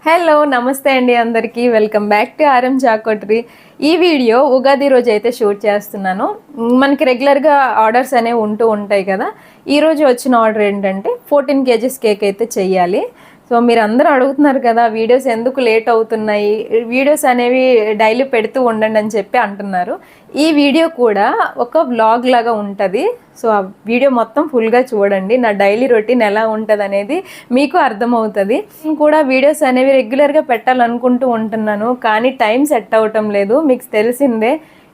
Hello నమస్తే అండి అందరికీ వెల్కమ్ బ్యాక్ టు ఆర్ఎం చాకోటరీ. ఈ వీడియో ఉగాది రోజు అయితే షూట్ చేస్తున్నాను. మనకి రెగ్యులర్గా ఆర్డర్స్ అనేవి ఉంటూ ఉంటాయి కదా. ఈరోజు వచ్చిన ఆర్డర్ ఏంటంటే 14 kgs కేక్ అయితే చెయ్యాలి. సో మీరు అందరూ అడుగుతున్నారు కదా వీడియోస్ ఎందుకు లేట్ అవుతున్నాయి, వీడియోస్ అనేవి డైలీ పెడుతూ ఉండండి అని చెప్పి అంటున్నారు. ఈ వీడియో కూడా ఒక వ్లాగ్ లాగా ఉంటుంది. సో ఆ వీడియో మొత్తం ఫుల్గా చూడండి. నా డైలీ రొటీన్ ఎలా ఉంటుంది అనేది మీకు అర్థమవుతుంది. నేను కూడా వీడియోస్ అనేవి రెగ్యులర్గా పెట్టాలనుకుంటూ ఉంటున్నాను, కానీ టైం సెట్ అవ్వటం లేదు. మీకు తెలిసిందే,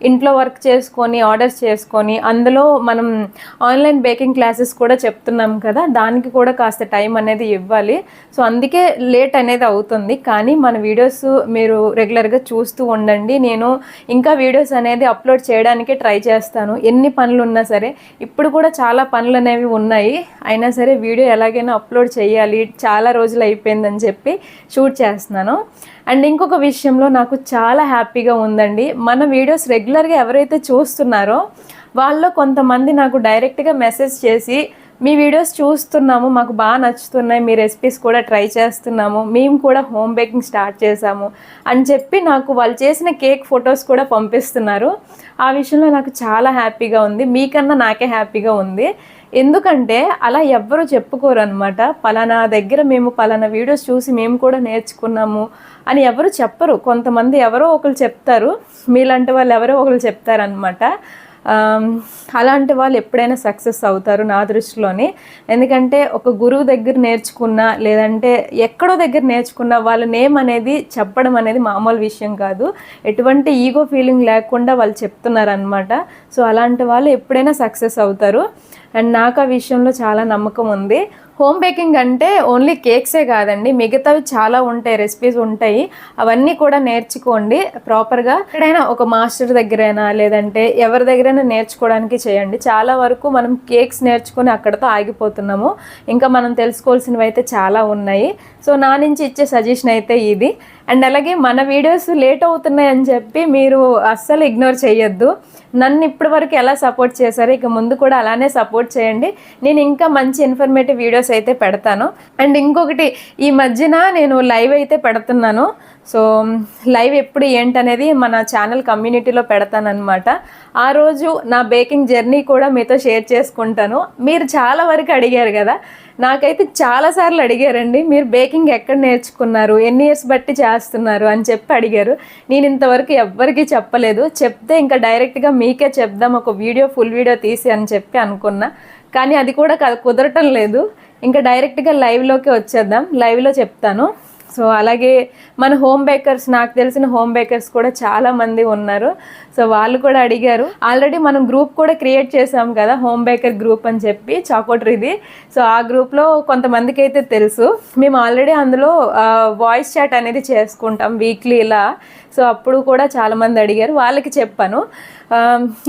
ఇంట్లో వర్క్ చేసుకొని ఆర్డర్స్ చేసుకొని అందులో మనం ఆన్లైన్ బేకింగ్ క్లాసెస్ కూడా చెప్తున్నాం కదా, దానికి కూడా కాస్త టైం అనేది ఇవ్వాలి. సో అందుకే లేట్ అనేది అవుతుంది. కానీ మన వీడియోస్ మీరు రెగ్యులర్గా చూస్తూ ఉండండి. నేను ఇంకా వీడియోస్ అనేది అప్లోడ్ చేయడానికి ట్రై చేస్తాను, ఎన్ని పనులు ఉన్నా సరే. ఇప్పుడు కూడా చాలా పనులు అనేవి ఉన్నాయి, అయినా సరే వీడియో ఎలాగైనా అప్లోడ్ చేయాలి, చాలా రోజులు అయిపోయిందని చెప్పి షూట్ చేస్తున్నాను. అండ్ ఇంకొక విషయంలో నాకు చాలా హ్యాపీగా ఉందండి. మన వీడియోస్ రెగ్యులర్గా ఎవరైతే చూస్తున్నారో వాళ్ళలో కొంతమంది నాకు డైరెక్ట్గా మెసేజ్ చేసి, మీ వీడియోస్ చూస్తున్నాము, మాకు బాగా నచ్చుతున్నాయి, మీ రెసిపీస్ కూడా ట్రై చేస్తున్నాము, మేము కూడా హోమ్ బేకింగ్ స్టార్ట్ చేసాము అని చెప్పి నాకు వాళ్ళు చేసిన కేక్ ఫొటోస్ కూడా పంపిస్తున్నారు. ఆ విషయంలో నాకు చాలా హ్యాపీగా ఉంది, మీకన్నా నాకే హ్యాపీగా ఉంది. ఎందుకంటే అలా ఎవ్వరూ చెప్పుకోరు అనమాట. పలానా దగ్గర మేము పలానా వీడియోస్ చూసి మేము కూడా నేర్చుకున్నాము అని ఎవరు చెప్పరు. కొంతమంది ఎవరో ఒకరు చెప్తారు, మీలాంటి వాళ్ళు ఎవరో ఒకరు చెప్తారనమాట. అలాంటి వాళ్ళు ఎప్పుడైనా సక్సెస్ అవుతారు నా దృష్టిలోని. ఎందుకంటే ఒక గురువు దగ్గర నేర్చుకున్నా లేదంటే ఎక్కడో దగ్గర నేర్చుకున్నా వాళ్ళ నేమ్ అనేది చెప్పడం అనేది మామూలు విషయం కాదు. ఎటువంటి ఈగో ఫీలింగ్ లేకుండా వాళ్ళు చెప్తున్నారనమాట. సో అలాంటి వాళ్ళు ఎప్పుడైనా సక్సెస్ అవుతారు. అండ్ నాకు ఆ విషయంలో చాలా నమ్మకం ఉంది. హోమ్ బేకింగ్ అంటే ఓన్లీ కేక్సే కాదండి, మిగతావి చాలా ఉంటాయి, రెసిపీస్ ఉంటాయి. అవన్నీ కూడా నేర్చుకోండి ప్రాపర్గా. ఎక్కడైనా ఒక మాస్టర్ దగ్గరైనా లేదంటే ఎవరి దగ్గరైనా నేర్చుకోవడానికి చేయండి. చాలా వరకు మనం కేక్స్ నేర్చుకొని అక్కడతో ఆగిపోతున్నాము. ఇంకా మనం తెలుసుకోవాల్సినవి అయితే చాలా ఉన్నాయి. సో నా నుంచి ఇచ్చే సజెషన్ అయితే ఇది. అండ్ అలాగే మన వీడియోస్ లేట్ అవుతున్నాయి అని చెప్పి మీరు అస్సలు ఇగ్నోర్ చేయొద్దు. నన్ను ఇప్పటి వరకు ఎలా సపోర్ట్ చేశారో ఇక ముందు కూడా అలానే సపోర్ట్ చేయండి. నేను ఇంకా మంచి ఇన్ఫర్మేటివ్ వీడియోస్ అయితే పెడతాను. అండ్ ఇంకొకటి, ఈ మధ్యన నేను లైవ్ అయితే పెడుతున్నాను. సో లైవ్ ఎప్పుడు ఏంటనేది మన ఛానల్ కమ్యూనిటీలో పెడతానమాట. ఆ రోజు నా బేకింగ్ జర్నీ కూడా మీతో షేర్ చేసుకుంటాను. మీరు చాలా వరకు అడిగారు కదా, నాకైతే చాలాసార్లు అడిగారండి, మీరు బేకింగ్ ఎక్కడ నేర్చుకున్నారు, ఎన్ని ఇయర్స్ బట్టి చేస్తున్నారు అని చెప్పి అడిగారు. నేను ఇంతవరకు ఎవ్వరికీ చెప్పలేదు. చెప్తే ఇంకా డైరెక్ట్గా మీకే చెప్దాం, ఒక వీడియో ఫుల్ వీడియో తీసి అని చెప్పి అనుకున్నా. కానీ అది కూడా కుదరటం లేదు. ఇంకా డైరెక్ట్గా లైవ్లోకి వచ్చేద్దాం, లైవ్లో చెప్తాను. సో అలాగే మన హోమ్ బేకర్స్, నాకు తెలిసిన హోమ్ బేకర్స్ కూడా చాలామంది ఉన్నారు. సో వాళ్ళు కూడా అడిగారు. ఆల్రెడీ మనం గ్రూప్ కూడా క్రియేట్ చేసాం కదా, హోమ్ బేకర్ గ్రూప్ అని చెప్పి చాకోటరీది. సో ఆ గ్రూప్లో కొంతమందికి అయితే తెలుసు. మేము ఆల్రెడీ అందులో వాయిస్ చాట్ అనేది చేసుకుంటాం వీక్లీ ఇలా. సో అప్పుడు కూడా చాలామంది అడిగారు, వాళ్ళకి చెప్పాను.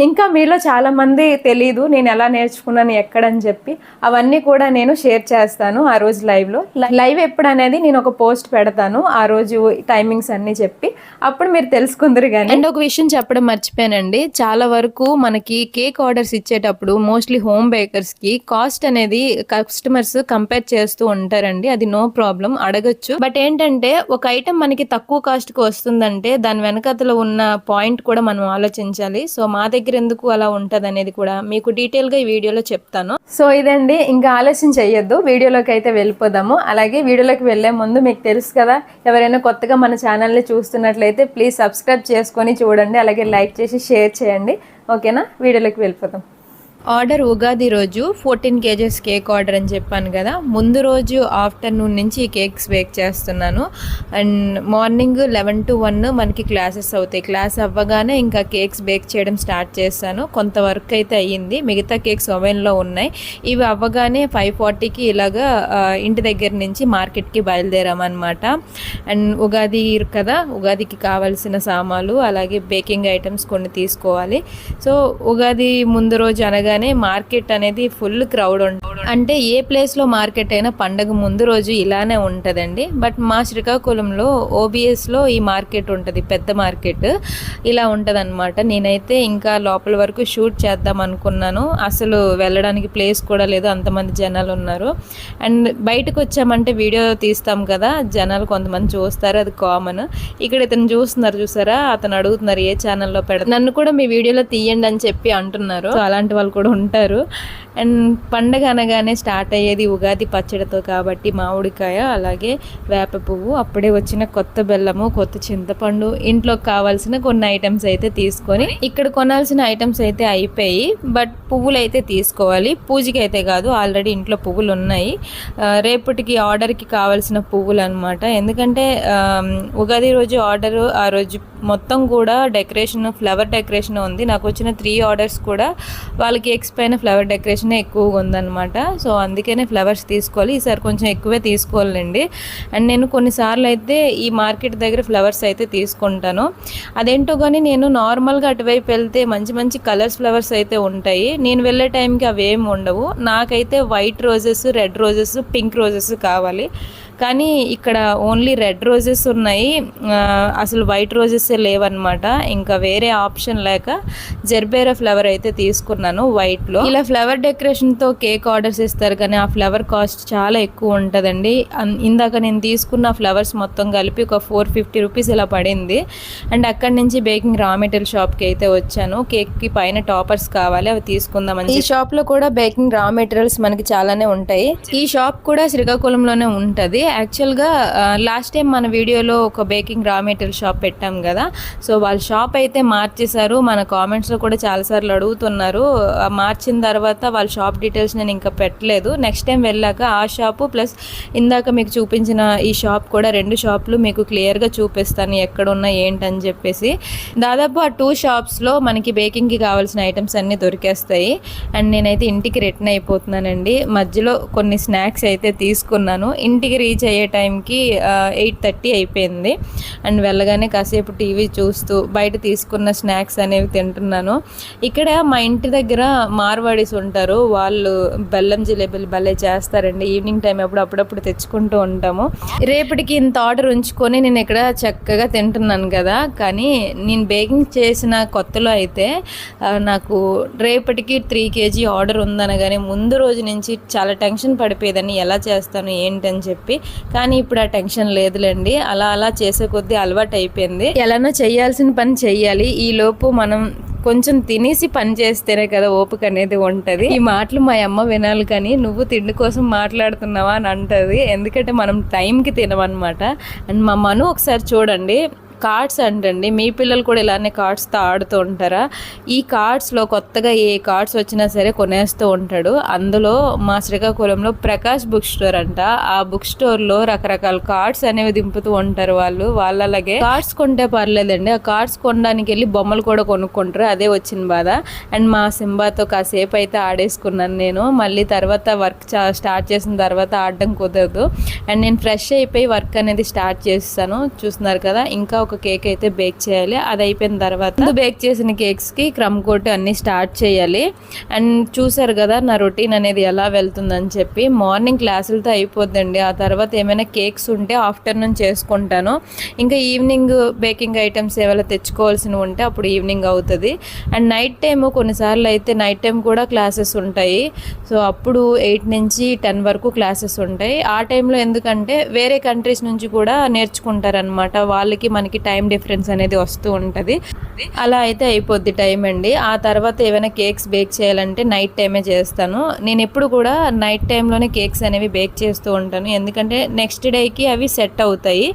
ఇంకా మీలో చాలామంది తెలీదు నేను ఎలా నేర్చుకున్నాను ఎక్కడని చెప్పి, అవన్నీ కూడా నేను షేర్ చేస్తాను ఆ రోజు లైవ్లో. లైవ్ ఎప్పుడు అనేది నేను ఒక పోస్ట్ పెడతాను, ఆ రోజు టైమింగ్స్ అన్నీ చెప్పి, అప్పుడు మీరు తెలుసుకుందరు. కానీ అండ్ ఒక విషయం చెప్పడం మర్చిపోయానండి, చాలా వరకు మనకి కేక్ ఆర్డర్స్ ఇచ్చేటప్పుడు మోస్ట్లీ హోమ్ బేకర్స్కి కాస్ట్ అనేది కస్టమర్స్ కంపేర్ చేస్తూ ఉంటారండి. అది నో ప్రాబ్లం, అడగచ్చు. బట్ ఏంటంటే ఒక ఐటెం మనకి తక్కువ కాస్ట్కి వస్తుందంటే దాని వెనకతలో ఉన్న పాయింట్ కూడా మనం ఆలోచించాలి. సో మా దగ్గర ఎందుకు అలా ఉంటుంది అనేది కూడా మీకు డీటెయిల్గా ఈ వీడియోలో చెప్తాను. సో ఇదండి, ఇంకా ఆలస్యం చెయ్యొద్దు, వీడియోలోకి అయితే వెళ్ళిపోదాము. అలాగే వీడియోలోకి వెళ్ళే ముందు మీకు తెలుసు కదా, ఎవరైనా కొత్తగా మన ఛానల్ని చూస్తున్నట్లయితే ప్లీజ్ సబ్స్క్రైబ్ చేసుకొని చూడండి, అలాగే లైక్ చేసి షేర్ చేయండి. ఓకేనా, వీడియోలోకి వెళ్ళిపోదాం. ఆర్డర్ ఉగాది రోజు 14 kgs కేక్ ఆర్డర్ అని చెప్పాను కదా. ముందు రోజు ఆఫ్టర్నూన్ నుంచి ఈ కేక్స్ బేక్ చేస్తున్నాను. అండ్ మార్నింగ్ 11 to 1 మనకి క్లాసెస్ అవుతాయి. క్లాస్ అవ్వగానే ఇంకా కేక్స్ బేక్ చేయడం స్టార్ట్ చేస్తాను. కొంత వర్క్ అయితే అయ్యింది, మిగతా కేక్స్ ఓవెన్లో ఉన్నాయి. ఇవి అవ్వగానే 5:40కి ఇలాగా ఇంటి దగ్గర నుంచి మార్కెట్కి బయలుదేరామన్నమాట. అండ్ ఉగాది కదా, ఉగాదికి కావాల్సిన సామాన్లు అలాగే బేకింగ్ ఐటమ్స్ కొన్ని తీసుకోవాలి. సో ఉగాది ముందు రోజు అనగా అనగానే మార్కెట్ అనేది ఫుల్ క్రౌడ్ ఉంటుంది. అంటే ఏ ప్లేస్లో మార్కెట్ అయినా పండగ ముందు రోజు ఇలానే ఉంటుందండి. బట్ మా శ్రీకాకుళంలో ఓబిఎస్లో ఈ మార్కెట్ ఉంటుంది, పెద్ద మార్కెట్ ఇలా ఉంటుంది అనమాట. నేనైతే ఇంకా లోపల వరకు షూట్ చేద్దాం అనుకున్నాను, అసలు వెళ్ళడానికి ప్లేస్ కూడా లేదు, అంతమంది జనాలు ఉన్నారు. అండ్ బయటకు వచ్చామంటే వీడియో తీస్తాం కదా, జనాలు కొంతమంది చూస్తారు, అది కామన్. ఇక్కడ ఇతను చూస్తున్నారు చూసారా, అతను అడుగుతున్నారు ఏ ఛానల్లో పెడతారు, నన్ను కూడా మీ వీడియోలో తీయండి అని చెప్పి అంటున్నారు. సో అలాంటి వాళ్ళు కూడా ఉంటారు. అండ్ పండగ అనగానే స్టార్ట్ అయ్యేది ఉగాది పచ్చడితో కాబట్టి మామిడికాయ, అలాగే వేప పువ్వు, అప్పుడే వచ్చిన కొత్త బెల్లము, కొత్త చింతపండు, ఇంట్లోకి కావాల్సిన కొన్ని ఐటమ్స్ అయితే తీసుకొని, ఇక్కడ కొనాల్సిన ఐటమ్స్ అయితే అయిపోయి, బట్ పువ్వులు అయితే తీసుకోవాలి. పూజకి అయితే కాదు, ఆల్రెడీ ఇంట్లో పువ్వులు ఉన్నాయి. రేపటికి ఆర్డర్కి కావాల్సిన పువ్వులు అనమాట. ఎందుకంటే ఉగాది రోజు ఆర్డర్, ఆ రోజు మొత్తం కూడా డెకరేషన్, ఫ్లవర్ డెకరేషన్ ఉంది. నాకు వచ్చిన 3 ఆర్డర్స్ కూడా వాళ్ళ కేక్స్ పైన ఫ్లవర్ డెకరేషన్ ఎక్కువగా ఉందన్నమాట. సో అందుకనే ఫ్లవర్స్ తీసుకోవాలి, ఈసారి కొంచెం ఎక్కువే తీసుకోవాలండి. అండ్ నేను కొన్నిసార్లు అయితే ఈ మార్కెట్ దగ్గర ఫ్లవర్స్ అయితే తీసుకుంటాను. అదేంటో కానీ నేను నార్మల్గా అటువైపు వెళ్తే మంచి మంచి కలర్స్ ఫ్లవర్స్ అయితే ఉంటాయి, నేను వెళ్ళే టైంకి అవి ఏమి ఉండవు. నాకైతే white roses, red roses, pink roses కావాలి. కానీ ఇక్కడ ఓన్లీ రెడ్ రోజెస్ ఉన్నాయి, అసలు వైట్ రోజెస్ లేవన్నమాట. ఇంకా వేరే ఆప్షన్ లేక జెర్బేరా ఫ్లవర్ అయితే తీసుకున్నాను వైట్లో. ఇలా ఫ్లవర్ డెకరేషన్తో కేక్ ఆర్డర్స్ ఇస్తారు, కానీ ఆ ఫ్లవర్ కాస్ట్ చాలా ఎక్కువ ఉంటుందండి. ఇందాక నేను తీసుకున్న ఫ్లవర్స్ మొత్తం కలిపి ఒక 450 రూపీస్ ఇలా పడింది. అండ్ అక్కడి నుంచి బేకింగ్ రా మెటీరియల్ షాప్కి అయితే వచ్చాను. కేక్కి పైన టాపర్స్ కావాలి, అవి తీసుకుందామని. ఈ షాప్లో కూడా బేకింగ్ రా మెటీరియల్స్ మనకి చాలానే ఉంటాయి. ఈ షాప్ కూడా శ్రీకాకుళంలోనే ఉంటుంది. యాక్చువల్గా లాస్ట్ టైం మన వీడియోలో ఒక బేకింగ్ రా మెటీరియల్ షాప్ పెట్టాం కదా, సో వాళ్ళ షాప్ అయితే మార్చేశారు. మన కామెంట్స్లో కూడా చాలాసార్లు అడుగుతున్నారు. మార్చిన తర్వాత వాళ్ళ షాప్ డీటెయిల్స్ నేను ఇంకా పెట్టలేదు. నెక్స్ట్ టైం వెళ్ళాక ఆ షాపు ప్లస్ ఇందాక మీకు చూపించిన ఈ షాప్ కూడా, 2 షాపులు మీకు క్లియర్గా చూపిస్తాను ఎక్కడున్నా ఏంటని చెప్పేసి. దాదాపు ఆ 2 షాప్స్లో మనకి బేకింగ్కి కావాల్సిన ఐటమ్స్ అన్నీ దొరికేస్తాయి. అండ్ నేనైతే ఇంటికి రిటర్న్ అయిపోతున్నానండి. మధ్యలో కొన్ని స్నాక్స్ అయితే తీసుకున్నాను. ఇంటికి రీచ్ అయ్యే టైంకి 8:30 అయిపోయింది. అండ్ వెళ్ళగానే కాసేపు టీవీ చూస్తూ బయట తీసుకున్న స్నాక్స్ అనేవి తింటున్నాను. ఇక్కడ మా ఇంటి దగ్గర మార్వాడీస్ ఉంటారు, వాళ్ళు బెల్లం జిలేబీలు భలే చేస్తారండి. ఈవినింగ్ టైం అప్పుడప్పుడు తెచ్చుకుంటూ ఉంటాము. రేపటికి ఇంత ఆర్డర్ ఉంచుకొని నేను ఇక్కడ చక్కగా తింటున్నాను కదా. కానీ నేను బేకింగ్ చేసిన కొత్తలో అయితే నాకు రేపటికి 3 kg ఆర్డర్ ఉందనగానే ముందు రోజు నుంచి చాలా టెన్షన్ పడిపోయేదని, ఎలా చేస్తాను ఏంటని చెప్పి. కానీ ఇప్పుడు ఆ టెన్షన్ లేదులేండి, అలా చేసే కొద్దీ అలవాటు అయిపోయింది. ఎలానో చేయాల్సిన పని చెయ్యాలి. ఈ లోపు మనం కొంచెం తినేసి పని చేస్తేనే కదా ఓపిక అనేది ఉంటుంది. ఈ మాటలు మా అమ్మ వినాలి, కానీ నువ్వు తిండి కోసం మాట్లాడుతున్నావా అని అంటది. ఎందుకంటే మనం టైంకి తినమన్నమాట. అండ్ మా మను ఒకసారి చూడండి, కార్డ్స్ అంటండి, మీ పిల్లలు కూడా ఇలానే కార్డ్స్తో ఆడుతూ ఉంటారా? ఈ కార్డ్స్లో కొత్తగా ఏ కార్డ్స్ వచ్చినా సరే కొనేస్తూ ఉంటాడు. అందులో మా శ్రీకాకుళంలో ప్రకాష్ బుక్ స్టోర్ అంట, ఆ బుక్ స్టోర్లో రకరకాల కార్డ్స్ అనేవి దింపుతూ ఉంటారు వాళ్ళలాగే. కార్డ్స్ కొంటే పర్లేదండి, ఆ కార్డ్స్ కొనడానికి వెళ్ళి బొమ్మలు కూడా కొనుక్కుంటారు, అదే వచ్చిన బాధ. అండ్ మా సింబాతో కాసేపు అయితే ఆడేసుకున్నాను నేను. మళ్ళీ తర్వాత వర్క్ స్టార్ట్ చేసిన తర్వాత ఆడడం కుదరదు. అండ్ నేను ఫ్రెష్ అయిపోయి వర్క్ అనేది స్టార్ట్ చేస్తాను. చూస్తున్నారు కదా, ఇంకా ఒక కేక్ అయితే బేక్ చేయాలి. అది అయిపోయిన తర్వాత బేక్ చేసిన కేక్స్కి క్రమ్ కోట్ అన్నీ స్టార్ట్ చేయాలి. అండ్ చూసారు కదా నా రొటీన్ అనేది ఎలా వెళ్తుందని చెప్పి. మార్నింగ్ క్లాసులతో అయిపోద్దండి, ఆ తర్వాత ఏమైనా కేక్స్ ఉంటే ఆఫ్టర్నూన్ చేసుకుంటాను. ఇంకా ఈవినింగ్ బేకింగ్ ఐటమ్స్ ఏమైనా తెచ్చుకోవాల్సినవి ఉంటే అప్పుడు ఈవినింగ్ అవుతుంది. అండ్ నైట్ టైము కొన్నిసార్లు అయితే నైట్ టైం కూడా క్లాసెస్ ఉంటాయి. సో అప్పుడు 8 నుంచి 10 వరకు క్లాసెస్ ఉంటాయి. ఆ టైంలో ఎందుకంటే వేరే కంట్రీస్ నుంచి కూడా నేర్చుకుంటారనమాట, వాళ్ళకి మనకి టైం డిఫరెన్స్ అనేది వస్తూ ఉంటుంది. అలా అయితే అయిపోద్ది టైం అండి. ఆ తర్వాత ఏమైనా కేక్స్ బేక్ చేయాలంటే నైట్ టైమే చేస్తాను. నేను ఎప్పుడు కూడా నైట్ టైంలోనే కేక్స్ అనేవి బేక్ చేస్తూ ఉంటాను, ఎందుకంటే నెక్స్ట్ డేకి అవి సెట్ అవుతాయి.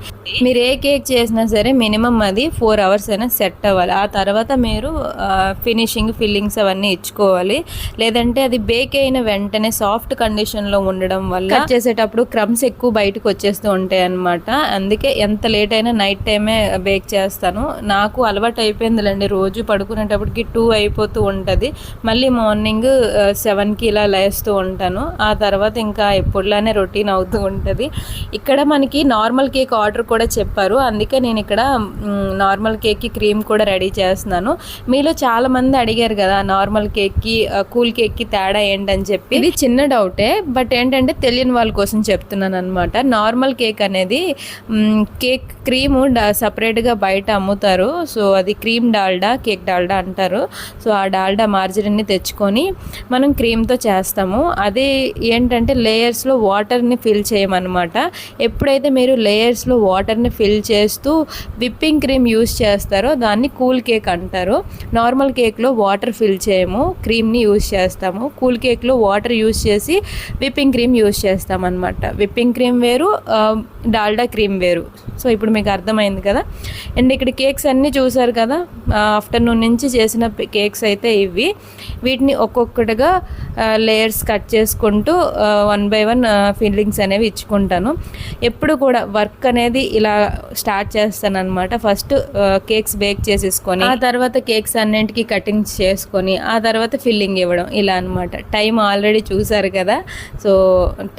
మీరు ఏ కేక్ చేసినా సరే మినిమం అది 4 hours అయినా సెట్ అవ్వాలి. ఆ తర్వాత మీరు ఫినిషింగ్, ఫిల్లింగ్స్ అవన్నీ ఇచ్చుకోవాలి. లేదంటే అది బేక్ అయిన వెంటనే సాఫ్ట్ కండిషన్లో ఉండడం వల్ల కట్ చేసేటప్పుడు క్రమ్స్ ఎక్కువ బయటకు వచ్చేస్తూ ఉంటాయి అన్నమాట. అందుకే ఎంత లేట్ అయినా నైట్ టైమే బేక్ చేస్తాను. నాకు అలవాటు అయిపోయిందిలేండి, రోజు పడుకునేటప్పటికి 2 అయిపోతూ ఉంటుంది. మళ్ళీ మార్నింగ్ 7కి ఇలా లేస్తూ ఉంటాను. ఆ తర్వాత ఇంకా ఎప్పుడులానే రొటీన్ అవుతూ ఉంటుంది. ఇక్కడ మనకి నార్మల్ కేక్ ఆర్డర్ కూడా చెప్పారు, అందుకే నేను ఇక్కడ నార్మల్ కేక్కి క్రీమ్ కూడా రెడీ చేస్తున్నాను. మీలో చాలామంది అడిగారు కదా నార్మల్ కేక్కి కూల్ కేక్కి తేడా ఏంటని చెప్పి. ఇది చిన్న డౌటే, బట్ ఏంటంటే తెలియని వాళ్ళ కోసం చెప్తున్నాను అనమాట. నార్మల్ కేక్ అనేది కేక్ క్రీము సపరేట్గా బయట అమ్ముతారు. సో అది క్రీమ్ డాల్డా, కేక్ డాల్డా అంటారు. సో ఆ డాల్డా మార్జరిన్ని తెచ్చుకొని మనం క్రీమ్తో చేస్తాము. అదే ఏంటంటే లేయర్స్లో వాటర్ని ఫిల్ చేయమన్నమాట. ఎప్పుడైతే మీరు లేయర్స్లో వాటర్ని ఫిల్ చేస్తూ విప్పింగ్ క్రీమ్ యూస్ చేస్తారో దాన్ని కూల్ కేక్ అంటారు. నార్మల్ కేక్లో వాటర్ ఫిల్ చేయము, క్రీమ్ని యూస్ చేస్తాము. కూల్ కేక్లో వాటర్ యూస్ చేసి విప్పింగ్ క్రీమ్ యూస్ చేస్తామన్నమాట. విప్పింగ్ క్రీమ్ వేరు, డాల్డా క్రీమ్ వేరు. సో ఇప్పుడు మీకు అర్థమైంది కదా. అండ్ ఇక్కడ కేక్స్ అన్నీ చూసారు కదా, ఆఫ్టర్నూన్ నుంచి చేసిన కేక్స్ అయితే ఇవి. వీటిని ఒక్కొక్కటిగా లేయర్స్ కట్ చేసుకుంటూ 1 by 1 ఫిల్లింగ్స్ అనేవి ఇచ్చుకుంటాను. ఎప్పుడు కూడా వర్క్ అనేది ఇలా స్టార్ట్ చేస్తాను అనమాట. ఫస్ట్ కేక్స్ బేక్ చేసేసుకొని ఆ తర్వాత కేక్స్ అన్నింటికి కటింగ్స్ చేసుకొని ఆ తర్వాత ఫిల్లింగ్ ఇవ్వడం, ఇలా అనమాట. టైం ఆల్రెడీ చూసారు కదా, సో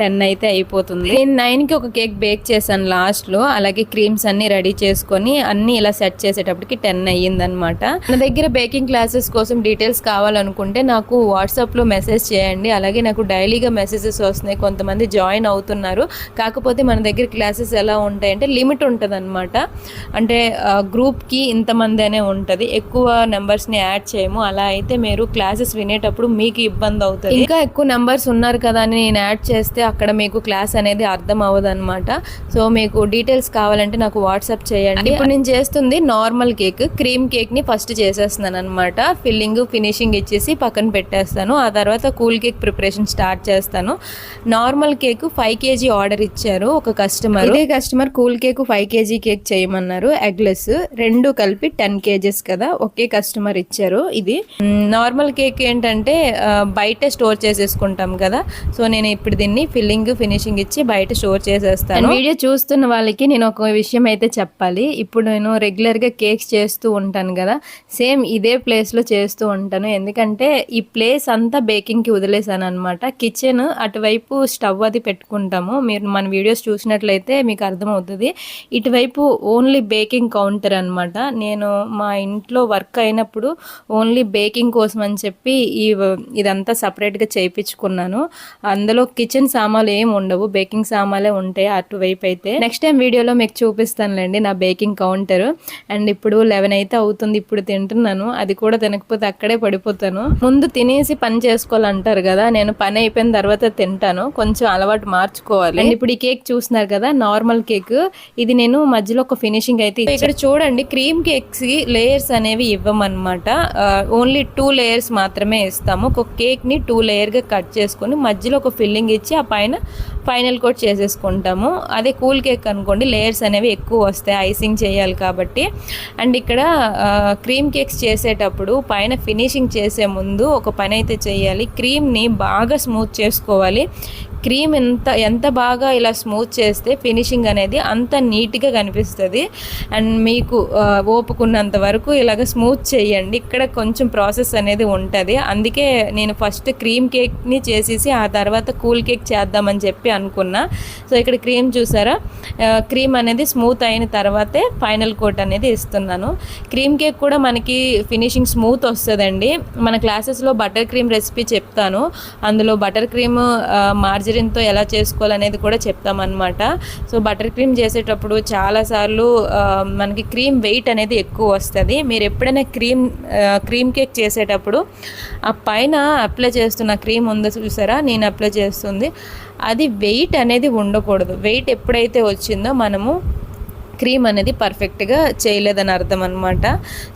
10 అయితే అయిపోతుంది. నేను 9కి ఒక కేక్ బేక్ చేశాను లాస్ట్లో. అలాగే క్రీమ్స్ అన్నీ రెడీ చేసుకొని అన్నీ ఇలా సెట్ చేసేటప్పటికి 10 అయ్యిందనమాట. నా దగ్గర బేకింగ్ క్లాసెస్ కోసం డీటెయిల్స్ కావాలనుకుంటే నాకు వాట్సాప్లో మెసేజ్ చేయండి. అలాగే నాకు డైలీగా మెసేజెస్ వస్తున్నాయి, కొంతమంది జాయిన్ అవుతున్నారు. కాకపోతే మన దగ్గర క్లాసెస్ ఎలా ఉంటాయంటే లిమిట్ ఉంటుంది అనమాట. అంటే గ్రూప్కి ఇంతమంది అనే ఉంటుంది, ఎక్కువ నెంబర్స్ని యాడ్ చేయము. అలా అయితే మీరు క్లాసెస్ వినేటప్పుడు మీకు ఇబ్బంది అవుతుంది. ఇంకా ఎక్కువ నెంబర్స్ ఉన్నారు కదా అని నేను యాడ్ చేస్తే అక్కడ మీకు క్లాస్ అనేది అర్థం అవ్వదు అనమాట. సో మీకు డీటెయిల్స్ కావాలంటే నాకు వాట్సాప్ చేయండి. ఇప్పుడు నేను చేస్తుంది నార్మల్ కేక్, క్రీమ్ కేక్ని ఫస్ట్ చేసేస్తున్నాను అనమాట. ఫిల్లింగ్ ఫినిషింగ్ ఇచ్చేసి పక్కన పెట్టేస్తాను. ఆ తర్వాత కూల్ కేక్ ప్రిపరేషన్ స్టార్ట్ చేస్తాను. నార్మల్ కేక్ 5 kg ఆర్డర్ ఇచ్చారు ఒక కస్టమర్. ఇదే customer cool cake 5 kg cake చేయమన్నారు. ఎగ్లెస్ రెండు కలిపి 10 kgs కదా, ఒకే కస్టమర్ ఇచ్చారు. ఇది నార్మల్ కేక్ ఏంటంటే బయట స్టోర్ చేసేసుకుంటాం కదా. సో నేను ఇప్పుడు దీన్ని ఫిల్లింగ్ ఫినిషింగ్ ఇచ్చి బయట స్టోర్ చేసేస్తాను. వీడియో చూస్తున్న వాళ్ళకి నేను ఒక విషయం అయితే చెప్పాలి. ఇప్పుడు నేను రెగ్యులర్గా కేక్స్ చేస్తూ ఉంటాను కదా, సేమ్ ఇదే ప్లేస్లో చేస్తూ ఉంటాను. ఎందుకంటే ఈ ప్లేస్ అంతా బేకింగ్కి వదిలేసాను అనమాట. కిచెన్ అటువైపు స్టవ్ అది పెట్టుకుంటాము. మీరు మన వీడియోస్ చూసినట్లయితే మీకు అర్థమవుతుంది. ఇటువైపు ఓన్లీ బేకింగ్ కౌంటర్ అనమాట. నేను మా ఇంట్లో వర్క్ అయినప్పుడు ఓన్లీ బేకింగ్ కోసం అని చెప్పి ఇదంతా సపరేట్గా చేయించుకున్నాను. అందులో కిచెన్ సామాన్లు ఏమి ఉండవు, బేకింగ్ సామాన్లే ఉంటాయి అటువైపు అయితే. నెక్స్ట్ టైం వీడియోలో మీకు చూపిస్తానులేండి నా బేకింగ్ కౌంటర్. అండ్ ఇప్పుడు 11 అయితే అవుతుంది. ఇప్పుడు తింటున్నాను, అది కూడా తినకపోతే అక్కడే పడిపోతాను. ముందు తినేసి పని చేసుకోవాలంటారు కదా, నేను పని అయిపోయిన తర్వాత తింటాను. కొంచెం అలవాటు మార్చుకోవాలి. అండ్ ఇప్పుడు ఈ కేక్ చూస్తున్నారు కదా, నార్మల్ కేక్. ఇది నేను మధ్యలో ఒక ఫినిషింగ్ అయితే ఇక్కడ చూడండి. క్రీమ్ కేక్స్ లేయర్స్ అనేవి ఇవ్వమన్నమాట. ఓన్లీ 2 లేయర్స్ మాత్రమే ఇస్తాము. ఒక కేక్ ని 2 లేయర్గా కట్ చేసుకొని మధ్యలో ఒక ఫిల్లింగ్ ఇచ్చి ఆ పైన ఫైనల్ కోట్ చేసేసుకుంటాము. అదే కూల్ కేక్ అనుకోండి, లేయర్స్ అనేవి ఎక్కువ వస్తాయి, ఐసింగ్ చేయాలి కాబట్టి. అండ్ ఇక్కడ క్రీమ్ కేక్స్ చేసేటప్పుడు పైన ఫినిషింగ్ చేసే ముందు ఒక పని అయితే చేయాలి. క్రీమ్ని బాగా స్మూత్ చేసుకోవాలి. క్రీమ్ ఎంత బాగా ఇలా స్మూత్ చేస్తే ఫినిషింగ్ అనేది అంత నీట్గా కనిపిస్తుంది. అండ్ మీకు ఓపుకున్నంత వరకు ఇలాగ స్మూత్ చేయండి. ఇక్కడ కొంచెం ప్రాసెస్ అనేది ఉంటుంది. అందుకే నేను ఫస్ట్ క్రీమ్ కేక్ని చేసేసి ఆ తర్వాత కూల్ కేక్ చేద్దామని చెప్పి అనుకున్నా. సో ఇక్కడ క్రీమ్ చూసారా, క్రీమ్ అనేది స్మూత్ అయిన తర్వాతే ఫైనల్ కోట్ అనేది ఇస్తున్నాను. క్రీమ్ కేక్ కూడా మనకి ఫినిషింగ్ స్మూత్ వస్తుందండి. మన క్లాసెస్లో బటర్ క్రీమ్ రెసిపీ చెప్తాను. అందులో బటర్ క్రీమ్ మార్జరిన్తో ఎలా చేసుకోవాలనేది కూడా చెప్తామన్నమాట. సో బటర్ క్రీమ్ చేసేటప్పుడు చాలాసార్లు మనకి క్రీమ్ వెయిట్ అనేది ఎక్కువ వస్తుంది. మీరు ఎప్పుడైనా క్రీమ్ కేక్ చేసేటప్పుడు ఆ పైన అప్లై చేస్తున్న క్రీమ్ ఉందో చూసారా, నేను అప్లై చేస్తుంది, అది వెయిట్ అనేది ఉండకూడదు. వెయిట్ ఎప్పుడైతే వచ్చిందో మనము క్రీమ్ అనేది పర్ఫెక్ట్గా చేయలేదని అర్థం అనమాట.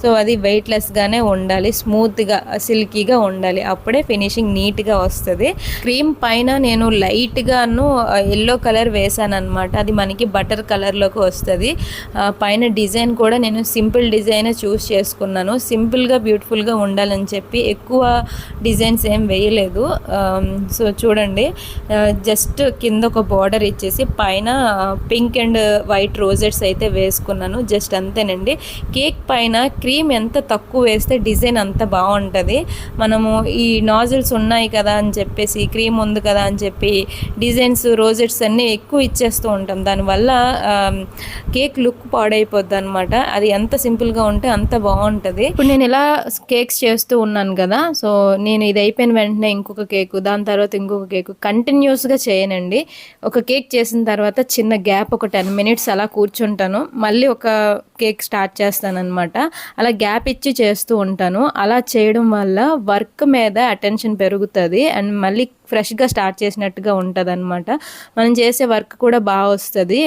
సో అది వెయిట్లెస్గానే ఉండాలి, స్మూత్గా సిల్కీగా ఉండాలి, అప్పుడే ఫినిషింగ్ నీట్గా వస్తుంది. క్రీమ్ పైన నేను లైట్గాను ఎల్లో కలర్ వేసాను అనమాట. అది మనకి బటర్ కలర్లోకి వస్తుంది. పైన డిజైన్ కూడా నేను సింపుల్ డిజైన్ చూస్ చేసుకున్నాను. సింపుల్గా బ్యూటిఫుల్గా ఉండాలని చెప్పి ఎక్కువ డిజైన్స్ ఏం వేయలేదు. సో చూడండి, జస్ట్ కింద ఒక బార్డర్ ఇచ్చేసి పైన పింక్ అండ్ వైట్ రోజెట్స్ అయితే వేసుకున్నాను. జస్ట్ అంతేనండి. కేక్ పైన క్రీమ్ ఎంత తక్కువ వేస్తే డిజైన్ అంత బాగుంటుంది. మనము ఈ నాజిల్స్ ఉన్నాయి కదా అని చెప్పేసి, క్రీమ్ ఉంది కదా అని చెప్పి డిజైన్స్ రోజెట్స్ అన్నీ ఎక్కువ ఇచ్చేస్తూ ఉంటాం. దానివల్ల కేక్ లుక్ పాడైపోద్ది అనమాట. అది ఎంత సింపుల్గా ఉంటే అంత బాగుంటుంది. ఇప్పుడు నేను ఇలా కేక్స్ చేస్తూ ఉన్నాను కదా, సో నేను ఇది అయిపోయిన వెంటనే ఇంకొక కేకు, దాని తర్వాత ఇంకొక కేకు కంటిన్యూస్గా చేయనండి. ఒక కేక్ చేసిన తర్వాత చిన్న గ్యాప్ ఒక 10 minutes అలా కూర్చుంటాను, మళ్ళీ ఒక కేక్ స్టార్ట్ చేస్తాను అనమాట. అలా గ్యాప్ ఇచ్చి చేస్తూ ఉంటాను. అలా చేయడం వల్ల వర్క్ మీద అటెన్షన్ పెరుగుతుంది అండ్ మళ్ళీ ఫ్రెష్గా స్టార్ట్ చేసినట్టుగా ఉంటుంది అనమాట. మనం చేసే వర్క్ కూడా బాగా వస్తుంది,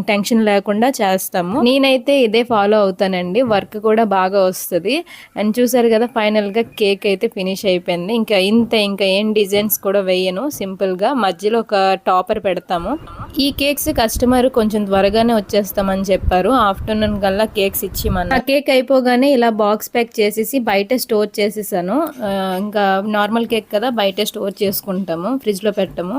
టెన్షన్ లేకుండా చేస్తాము. నేనైతే ఇదే ఫాలో అవుతానండి, వర్క్ కూడా బాగా వస్తుంది. అండ్ చూసారు కదా, ఫైనల్గా కేక్ అయితే ఫినిష్ అయిపోయింది. ఇంకా ఏం డిజైన్స్ కూడా వేయను, సింపుల్గా మధ్యలో ఒక టాపర్ పెడతాము. ఈ కేక్స్ కస్టమర్ కొంచెం త్వరగానే వచ్చేస్తామని చెప్పారు. ఆఫ్టర్నూన్ కల్లా కేక్స్ ఇచ్చిమన్నా. ఆ కేక్ అయిపోగానే ఇలా బాక్స్ ప్యాక్ చేసేసి బయట స్టోర్ చేసేసాను. ఇంకా నార్మల్ కేక్ కదా, బయట స్టోర్ చేసుకుంటాము, ఫ్రిడ్జ్ లో పెట్టము.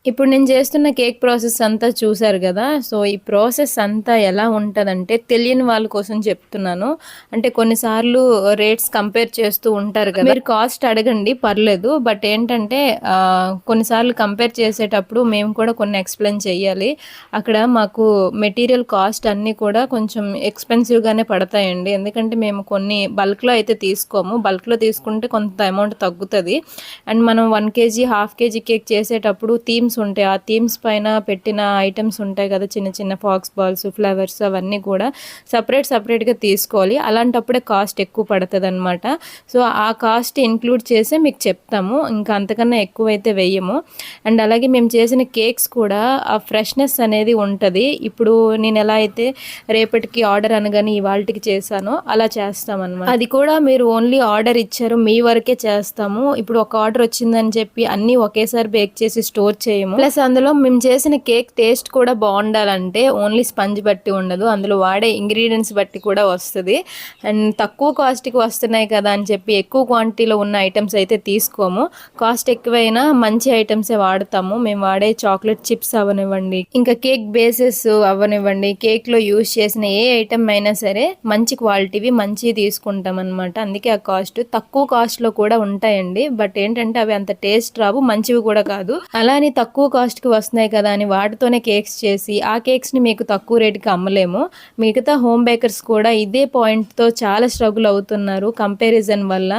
ఇప్పుడు నేను చేస్తున్న కేక్ ప్రాసెస్ అంతా చూసారు కదా. సో ఈ ప్రాసెస్ అంతా ఎలా ఉంటుందంటే, తెలియని వాళ్ళ కోసం చెప్తున్నాను. అంటే కొన్నిసార్లు రేట్స్ కంపేర్ చేస్తూ ఉంటారు కదా, మీరు కాస్ట్ అడగండి పర్లేదు, బట్ ఏంటంటే కొన్నిసార్లు కంపేర్ చేసేటప్పుడు మేము కూడా కొన్ని ఎక్స్ప్లెయిన్ చేయాలి. అక్కడ మాకు మెటీరియల్ కాస్ట్ అన్నీ కూడా కొంచెం ఎక్స్పెన్సివ్గానే పడతాయండి. ఎందుకంటే మేము కొన్ని బల్క్లో అయితే తీసుకోము, బల్క్లో తీసుకుంటే కొంత అమౌంట్ తగ్గుతుంది. అండ్ మనం 1 kg 1/2 kg కేక్ చేసేటప్పుడు థీమ్స్ ఉంటాయి, ఆ థీమ్స్ పైన పెట్టిన ఐటమ్స్ ఉంటాయి కదా, చిన్న చిన్న ఫాక్స్ బాల్స్, ఫ్లవర్స్, అవన్నీ కూడా సపరేట్గా తీసుకోవాలి. అలాంటప్పుడే కాస్ట్ ఎక్కువ పడుతుంది అనమాట. సో ఆ కాస్ట్ ఇంక్లూడ్ చేసి మీకు చెప్తాము, ఇంకా అంతకన్నా ఎక్కువ అయితే వేయము. అండ్ అలాగే మేము చేసిన కేక్స్ కూడా ఆ ఫ్రెష్నెస్ అనేది ఉంటుంది. ఇప్పుడు నేను ఎలా అయితే రేపటికి ఆర్డర్ అనగానే ఇవాళకి చేశానో అలా చేస్తామన్నమాట. అది కూడా మీరు ఓన్లీ ఆర్డర్ ఇచ్చారు మీ వరకే చేస్తాము. ఇప్పుడు ఒక ఆర్డర్ వచ్చిందని చెప్పి అన్నీ ఒకేసారి బేక్ చేసి స్టోర్ చేయము. ప్లస్ అందులో మేము చేసిన కేక్ టేస్ట్ కూడా బాగుండాలంటే ఓన్లీ స్పంజ్ బట్టి ఉండదు, అందులో వాడే ఇంగ్రీడియంట్స్ బట్టి కూడా వస్తుంది. అండ్ తక్కువ కాస్ట్కి వస్తున్నాయి కదా అని చెప్పి ఎక్కువ క్వాంటిటీలో ఉన్న ఐటమ్స్ అయితే తీసుకోము. కాస్ట్ ఎక్కువైనా మంచి ఐటమ్సే వాడతాము. మేము వాడే చాక్లెట్ చిప్స్ అవనివ్వండి, ఇంకా కేక్ బేసెస్ అవనివ్వండి, కేక్లో యూజ్ చేసిన ఏ ఐటమ్ అయినా సరే మంచి క్వాలిటీవి మంచివి తీసుకుంటాం అనమాట. అందుకే ఆ కాస్ట్ తక్కువ కాస్ట్లో కూడా ఉంటాయండి. బట్ ఏంటంటే అవి అంత టేస్ట్ రావు, మంచివి కూడా కాదు. అలానే తక్కువ కాస్ట్కి వస్తున్నాయి కదా అని వాటితోనే కేక్స్ చేసి ఆ కేక్స్ని మీకు తక్కువ రేటుకి అమ్మలేము. మిగతా హోమ్ బేకర్స్ కూడా ఇదే పాయింట్తో చాలా స్ట్రగుల్ అవుతున్నారు కంపారిజన్ వల్ల.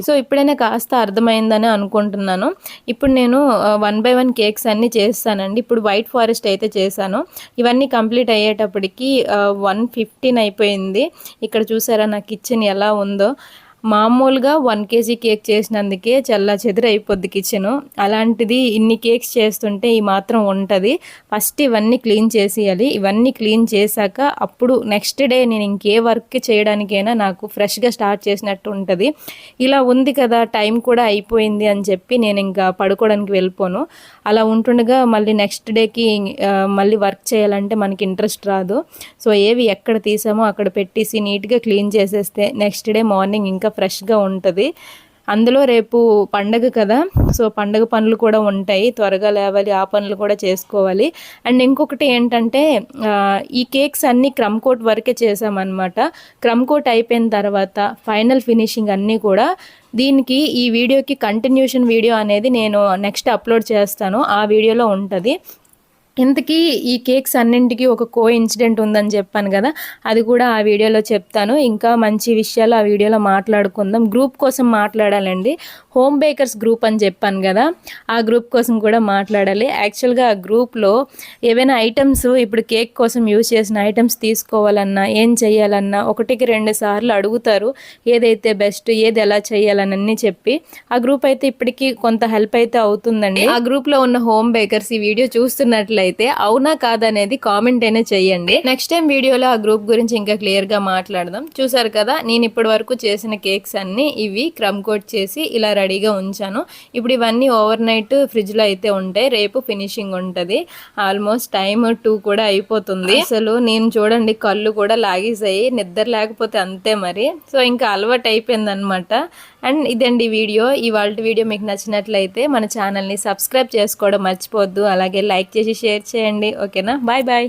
సో ఇప్పుడైనా కాస్త అర్థమైందని అనుకుంటున్నాను. ఇప్పుడు నేను 1 by 1 కేక్స్ అన్నీ చేస్తానండి. ఇప్పుడు వైట్ ఫారెస్ట్ అయితే చేశాను. ఇవన్నీ కంప్లీట్ అయ్యేటప్పటికి 1:15 అయిపోయింది. ఇక్కడ చూసారా నా కిచెన్ ఎలా ఉందో. మామూలుగా 1 kg కేక్ చేసినందుకే చల్లా చెదురు అయిపోద్ది కిచెను. అలాంటిది ఇన్ని కేక్స్ చేస్తుంటే ఈ మాత్రం ఉంటుంది. ఫస్ట్ ఇవన్నీ క్లీన్ చేసేయాలి. ఇవన్నీ క్లీన్ చేశాక అప్పుడు నెక్స్ట్ డే నేను ఇంకే వర్క్ చేయడానికైనా నాకు ఫ్రెష్గా స్టార్ట్ చేసినట్టు ఉంటుంది. ఇలా ఉంది కదా, టైం కూడా అయిపోయింది అని చెప్పి నేను ఇంకా పడుకోవడానికి వెళ్ళిపోను. అలా ఉంటుండగా మళ్ళీ నెక్స్ట్ డేకి మళ్ళీ వర్క్ చేయాలంటే మనకి ఇంట్రెస్ట్ రాదు. సో ఏవి ఎక్కడ తీసామో అక్కడ పెట్టేసి నీట్గా క్లీన్ చేసేస్తే నెక్స్ట్ డే మార్నింగ్ ఇంకా ఫ్రెష్గా ఉంటుంది. అందులో రేపు పండగ కదా, సో పండగ పనులు కూడా ఉంటాయి, త్వరగా లేవాలి, ఆ పనులు కూడా చేసుకోవాలి. అండ్ ఇంకొకటి ఏంటంటే ఈ కేక్స్ అన్నీ క్రమ్ కోట్ వరకే చేసామన్నమాట. క్రమ్ కోట్ అయిపోయిన తర్వాత ఫైనల్ ఫినిషింగ్ అన్నీ కూడా దీనికి ఈ వీడియోకి కంటిన్యూషన్ వీడియో అనేది నేను నెక్స్ట్ అప్లోడ్ చేస్తాను, ఆ వీడియోలో ఉంటుంది. ఇంతకీ ఈ కేక్స్ అన్నింటికి ఒక కో ఇన్సిడెంట్ ఉందని చెప్పాను కదా, అది కూడా ఆ వీడియోలో చెప్తాను. ఇంకా మంచి విషయాలు ఆ వీడియోలో మాట్లాడుకుందాం. గ్రూప్ కోసం మాట్లాడాలండి, హోమ్ బేకర్స్ గ్రూప్ అని చెప్పాను కదా, ఆ గ్రూప్ కోసం కూడా మాట్లాడాలి. యాక్చువల్గా ఆ గ్రూప్లో ఏవైనా ఐటమ్స్ ఇప్పుడు కేక్ కోసం యూజ్ చేసిన ఐటమ్స్ తీసుకోవాలన్నా ఏం చేయాలన్నా 1-2 సార్లు అడుగుతారు, ఏదైతే బెస్ట్, ఏది ఎలా చేయాలని అన్నీ చెప్పి. ఆ గ్రూప్ అయితే ఇప్పటికీ కొంత హెల్ప్ అయితే అవుతుందండి. ఆ గ్రూప్లో ఉన్న హోమ్ బేకర్స్ ఈ వీడియో చూస్తున్నట్లయితే అవునా కాదనేది కామెంట్ అయినా చెయ్యండి. నెక్స్ట్ టైం వీడియోలో ఆ గ్రూప్ గురించి ఇంకా క్లియర్ గా మాట్లాడదాం. చూసారు కదా, నేను ఇప్పటి వరకు చేసిన కేక్స్ అన్ని ఇవి క్రమ్ కోట్ చేసి ఇలా రెడీగా ఉంచాను. ఇప్పుడు ఇవన్నీ ఓవర్ నైట్ ఫ్రిడ్జ్ లో అయితే ఉంటాయి, రేపు ఫినిషింగ్ ఉంటుంది. ఆల్మోస్ట్ టైం 2 కూడా అయిపోతుంది. అసలు నేను చూడండి కళ్ళు కూడా లాగేసాయి, నిద్ర లేకపోతే అంతే మరి. సో ఇంకా అలవాటు అయిపోయింది అనమాట. అండ్ ఇదండి వీడియో. ఇవాళ వీడియో మీకు నచ్చినట్లయితే మన ఛానల్ని సబ్స్క్రైబ్ చేసుకోవడం మర్చిపోవద్దు, అలాగే లైక్ చేసి షేర్ చేయండి. ఓకేనా, బాయ్ బాయ్.